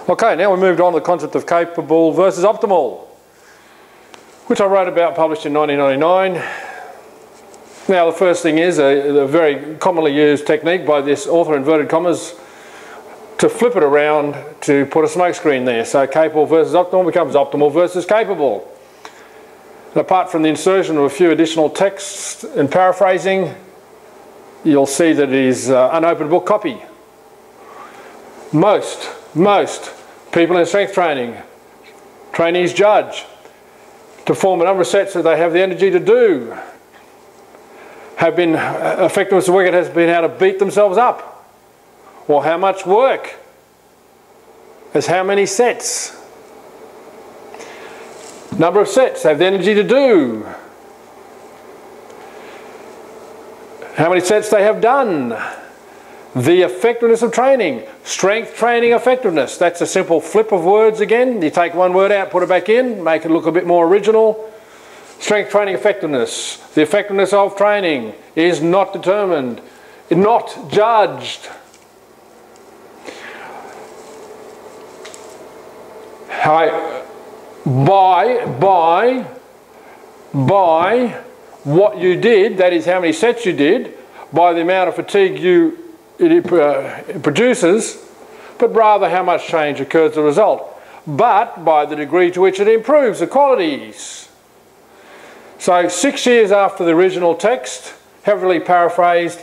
Okay, now we moved on to the concept of capable versus optimal, which I wrote about, published in 1999. Now the first thing is a very commonly used technique by this author, inverted commas, to flip it around to put a smoke screen there. So capable versus optimal becomes optimal versus capable. And apart from the insertion of a few additional texts and paraphrasing, you'll see that it is unopened book copy. Most people in strength training, trainees judge to perform a number of sets that they have the energy to do, have been effective as the workout has been able to beat themselves up, or how much work as how many sets, number of sets they have the energy to do, how many sets they have done, the effectiveness of training, strength training effectiveness. That's a simple flip of words again. You take one word out, put it back in, make it look a bit more original. Strength training effectiveness. The effectiveness of training is not determined, not judged. By what you did, that is how many sets you did, by the amount of fatigue it produces, but rather how much change occurs as a result, but by the degree to which it improves the qualities. So 6 years after the original text, heavily paraphrased,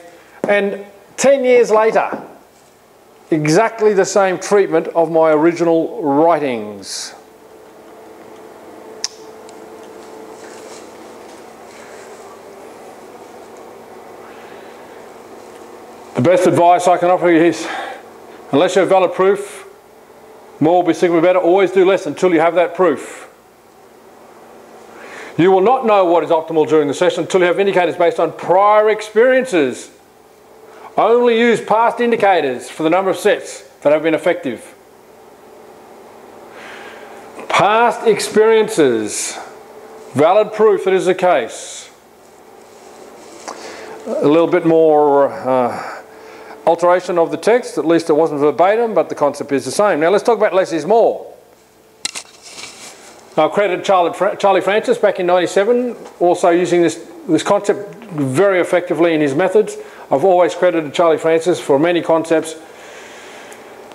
and 10 years later, exactly the same treatment of my original writings. The best advice I can offer you is, unless you have valid proof, more will be significantly better. Always do less until you have that proof. You will not know what is optimal during the session until you have indicators based on prior experiences. Only use past indicators for the number of sets that have been effective. Past experiences, valid proof that is the case. A little bit more alteration of the text, at least it wasn't verbatim, but the concept is the same. Now let's talk about less is more. I credited Charlie Francis back in '97, also using this concept very effectively in his methods. I've always credited Charlie Francis for many concepts.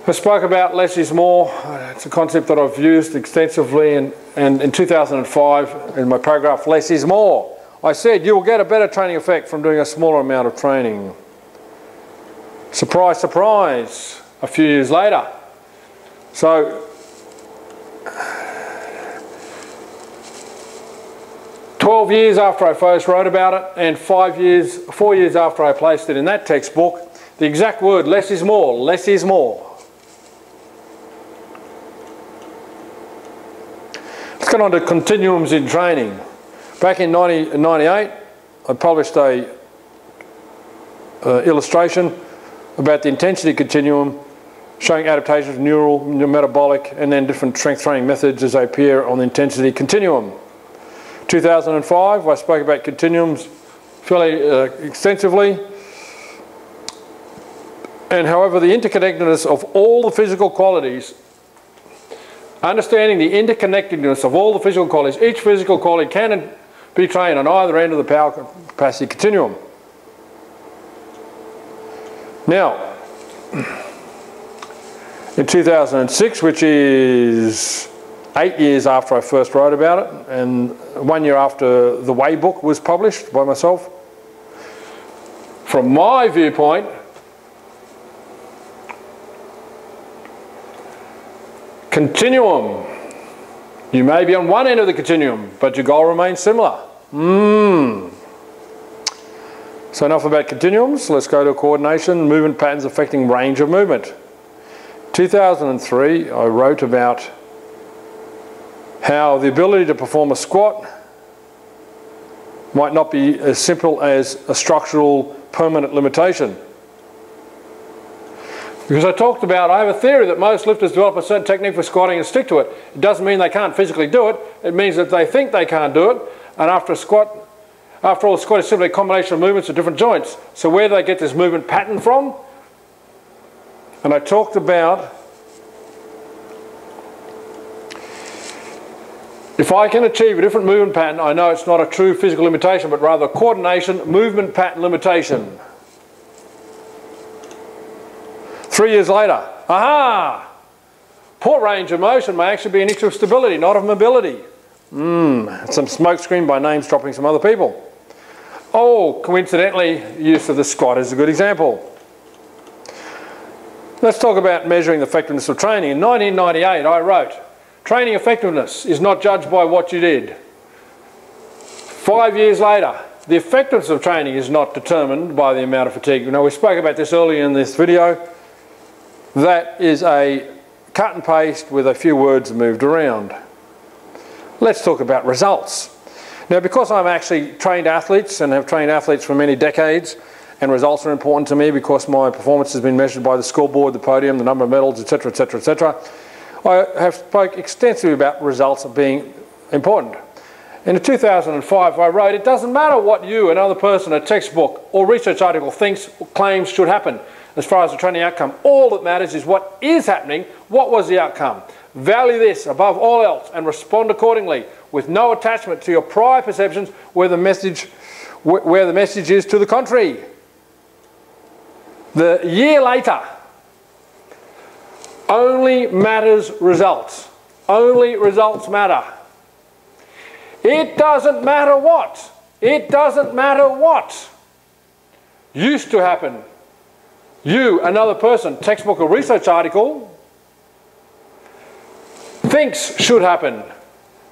I spoke about less is more. It's a concept that I've used extensively, and in 2005 in my paragraph, less is more, I said you will get a better training effect from doing a smaller amount of training. Surprise, surprise, a few years later. So 12 years after I first wrote about it, and 4 years after I placed it in that textbook, the exact word less is more, less is more. Let's get on to continuums in training. Back in 1998, I published a illustration about the intensity continuum, showing adaptations of neural, metabolic, and then different strength training methods as they appear on the intensity continuum. 2005, I spoke about continuums fairly extensively, and however the interconnectedness of all the physical qualities, understanding the interconnectedness of all the physical qualities, each physical quality can be trained on either end of the power capacity continuum. Now, in 2006, which is 8 years after I first wrote about it, and 1 year after the Way book was published by myself, from my viewpoint, continuum. You may be on one end of the continuum, but your goal remains similar. So enough about continuums. Let's go to coordination, movement patterns affecting range of movement. 2003, I wrote about how the ability to perform a squat might not be as simple as a structural permanent limitation. Because I talked about, I have a theory that most lifters develop a certain technique for squatting and stick to it. It doesn't mean they can't physically do it. It means that they think they can't do it. And after all, a squat is simply a combination of movements of different joints. So where do they get this movement pattern from? And I talked about If I can achieve a different movement pattern, I know it's not a true physical limitation, but rather a coordination movement pattern limitation. 3 years later, aha! Poor range of motion may actually be an issue of stability, not of mobility. Some smoke screen by names dropping some other people. Oh, coincidentally, use of the squat is a good example. Let's talk about measuring the effectiveness of training. In 1998, I wrote, training effectiveness is not judged by what you did. 5 years later, the effectiveness of training is not determined by the amount of fatigue. You know, we spoke about this earlier in this video. That is a cut and paste with a few words moved around. Let's talk about results. Now, because I'm actually trained athletes and have trained athletes for many decades, and results are important to me because my performance has been measured by the scoreboard, the podium, the number of medals, etc., etc., etc., I have spoke extensively about results being important. In 2005, I wrote, it doesn't matter what you, another person, a textbook or research article thinks or claims should happen as far as the training outcome. All that matters is what is happening, what was the outcome. Value this above all else and respond accordingly with no attachment to your prior perceptions where the message is to the contrary. The year later, only matters results. Only results matter. It doesn't matter what. It doesn't matter what used to happen. You, another person, textbook or research article, thinks should happen.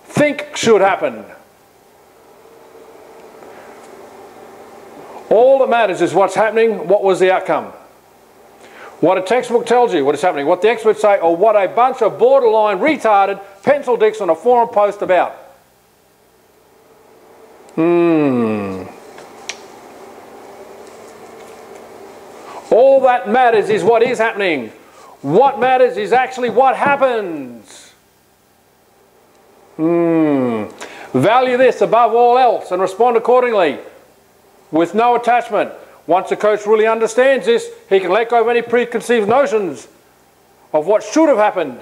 Think should happen. All that matters is what's happening, what was the outcome. What a textbook tells you what is happening, what the experts say, or what a bunch of borderline retarded pencil dicks on a forum post about. All that matters is what is happening. What matters is actually what happens. Value this above all else and respond accordingly with no attachment. Once a coach really understands this, he can let go of any preconceived notions of what should have happened.